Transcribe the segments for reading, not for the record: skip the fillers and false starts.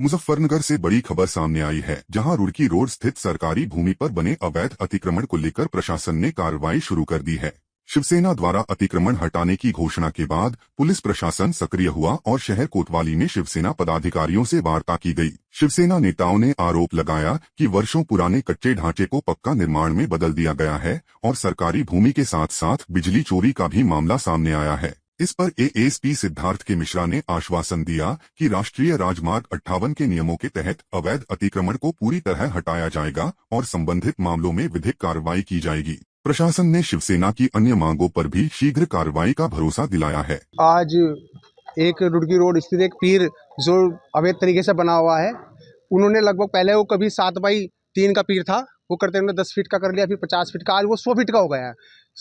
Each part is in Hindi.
मुजफ्फरनगर से बड़ी खबर सामने आई है, जहां रुड़की रोड स्थित सरकारी भूमि पर बने अवैध अतिक्रमण को लेकर प्रशासन ने कार्रवाई शुरू कर दी है। शिवसेना द्वारा अतिक्रमण हटाने की घोषणा के बाद पुलिस प्रशासन सक्रिय हुआ और शहर कोतवाली में शिवसेना पदाधिकारियों से वार्ता की गई। शिवसेना नेताओं ने आरोप लगाया कि वर्षों पुराने कच्चे ढांचे को पक्का निर्माण में बदल दिया गया है और सरकारी भूमि के साथ साथ बिजली चोरी का भी मामला सामने आया है। इस पर एएसपी सिद्धार्थ के मिश्रा ने आश्वासन दिया कि राष्ट्रीय राजमार्ग 58 के नियमों के तहत अवैध अतिक्रमण को पूरी तरह हटाया जाएगा और संबंधित मामलों में विधिक कार्रवाई की जाएगी। प्रशासन ने शिवसेना की अन्य मांगों पर भी शीघ्र कार्रवाई का भरोसा दिलाया है। आज एक रुड़की रोड स्थित एक पीर जो अवैध तरीके से बना हुआ है, उन्होंने लगभग पहले वो कभी 7x3 का पीर था, वो करते उन्होंने 10 फीट का कर लिया, फिर 50 फीट का, आज वो 100 फीट का हो गया है।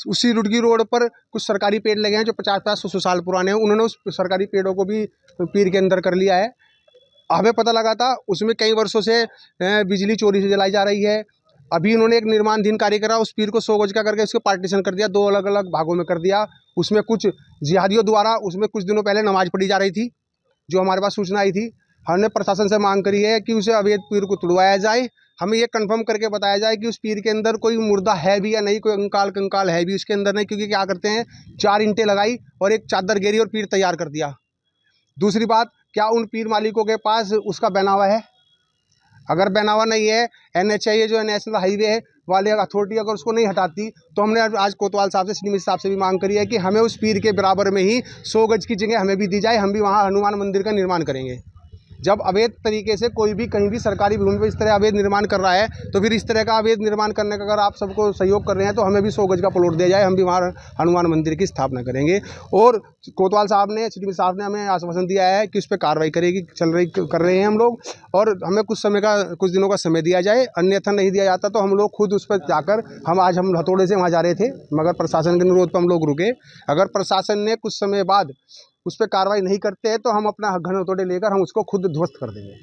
उसी रुड़की रोड पर कुछ सरकारी पेड़ लगे हैं जो 50-100 साल पुराने हैं, उन्होंने उस सरकारी पेड़ों को भी पीर के अंदर कर लिया है। हमें पता लगा था उसमें कई वर्षों से बिजली चोरी से जलाई जा रही है। अभी उन्होंने एक निर्माणधीन कार्य करा, उस पीर को 100 गज का करके उसको पार्टीशन कर दिया, 2 अलग अलग भागों में कर दिया। उसमें कुछ जिहादियों द्वारा उसमें कुछ दिनों पहले नमाज पढ़ी जा रही थी, जो हमारे पास सूचना आई थी। हमने प्रशासन से मांग करी है कि उसे अवैध पीर को तुड़वाया जाए, हमें ये कंफर्म करके बताया जाए कि उस पीर के अंदर कोई मुर्दा है भी या नहीं, कोई कंकाल है भी उसके अंदर नहीं। क्योंकि क्या करते हैं, 4 ईंटें लगाई और एक चादर घेरी और पीर तैयार कर दिया। दूसरी बात, क्या उन पीर मालिकों के पास उसका बनावा है? अगर बनावा नहीं है, NHAI जो नेशनल हाईवे है वाले अथॉरिटी अगर उसको नहीं हटाती, तो हमने आज कोतवाल साहब से, श्रीमित साहब से भी मांग करी है कि हमें उस पीर के बराबर में ही 100 गज की जगह हमें भी दी जाए, हम भी वहाँ हनुमान मंदिर का निर्माण करेंगे। जब अवैध तरीके से कोई भी कहीं भी सरकारी भूमि पर इस तरह अवैध निर्माण कर रहा है, तो फिर इस तरह का अवैध निर्माण करने का अगर आप सबको सहयोग कर रहे हैं, तो हमें भी 100 गज का प्लॉट दिया जाए, हम भी वहाँ हनुमान मंदिर की स्थापना करेंगे। और कोतवाल साहब ने, श्री साहब ने हमें आश्वासन दिया है कि उस पर कार्रवाई कर रहे हैं हम लोग, और हमें कुछ दिनों का समय दिया जाए, अन्यथा नहीं दिया जाता तो हम लोग खुद उस पर जाकर हम हथौड़े से वहाँ जा रहे थे, मगर प्रशासन के अनुरोध पर हम लोग रुके। अगर प्रशासन ने कुछ समय बाद उस पर कार्रवाई नहीं करते हैं, तो हम अपना घन हथौड़े लेकर हम उसको खुद ध्वस्त कर देंगे।